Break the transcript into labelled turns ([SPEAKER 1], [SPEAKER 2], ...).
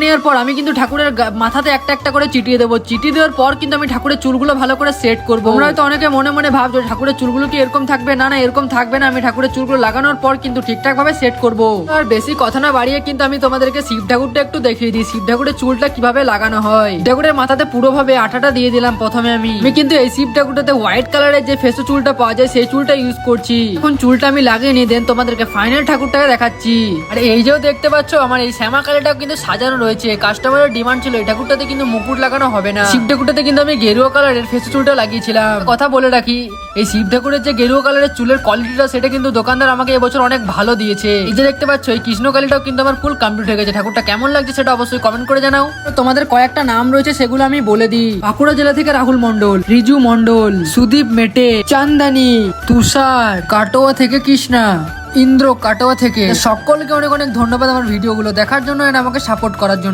[SPEAKER 1] নেওয়ার পর আমি কিন্তু ঠাকুরের মাথাতে একটা একটা করে চিটিয়ে দেবো। চিটি দেওয়ার পর কিন্তু আমি ঠাকুরের চুলগুলো ভালো করে সেট করবো। তোমরা হয়তো অনেকে মনে মনে ভাবছো ঠাকুরের চুলগুলো কি এরকম থাকবে, না না এরকম থাকবে না। আমি ঠাকুরের চুলগুলো লাগানোর পর কিন্তু ঠিকঠাক ভাবে সেট করবো। আর বেশি কথা না বাড়িয়ে কিন্তু আমি তোমাদেরকে শিব ঠাকুরটা একটু দেখিয়ে দিই, শিব ঠাকুরের চুলটা কিভাবে লাগানো হয়। ঠাকুরের মাথাতে পুরোভাবে আঠাটা দিয়ে দিলাম প্রথমে। আমি কিন্তু এই শিব ঠাকুরটাতে হোয়াইট কালারের যে ফেসো চুলটা পাওয়া যায় সেই চুলটা ইউজ করছি। এখন চুলটা আমি লাগিয়ে নিয়ে দেন তোমাদেরকে ফাইনাল ঠাকুরটাকে দেখাচ্ছি। আর এই যেও দেখতে পাচ্ছ আমার এই শ্যামা কালীটাও কিন্তু সাজানো রয়েছে। কাস্টমারের ডিমান্ড ছিল এই ঠাকুরটাতে কিন্তু মুকুট লাগানো হবে না, শিব ঠাকুরটাতে কিন্তু আমি গেরুয়া কালারের ফেসো চুলটা লাগিয়েছিলাম। কথা বলে রাখি, এই শিব ঠাকুরের যে গেরুয়া কালারের চুলের কোয়ালিটিটা সেটা কিন্তু দোকানদার আমাকে এবছর অনেক ভালো দিয়েছে। এই যে দেখতে পাচ্ছ এই কৃষ্ণ কালীটাও কিন্তু আমার ফুল কমপ্লিট হয়ে গেছে। ঠাকুরটা কেমন লাগছে সেটা অবশ্যই কমেন্ট করে জানাও। তোমাদের কয়েকটা নাম রয়েছে সেগুলো আমি বলে দিই। বাঁকুড়া জেলা থেকে রাহুল মন্ডল, রিজু মন্ডল, সুদীপ মেটে, চান্দানি, তুষার, কাটোয়া থেকে কৃষ্ণা, ইন্দ্র কাটোয়া থেকে। সকলকে অনেক অনেক ধন্যবাদ আমার ভিডিওগুলো দেখার জন্য আর আমাকে সাপোর্ট করার জন্য।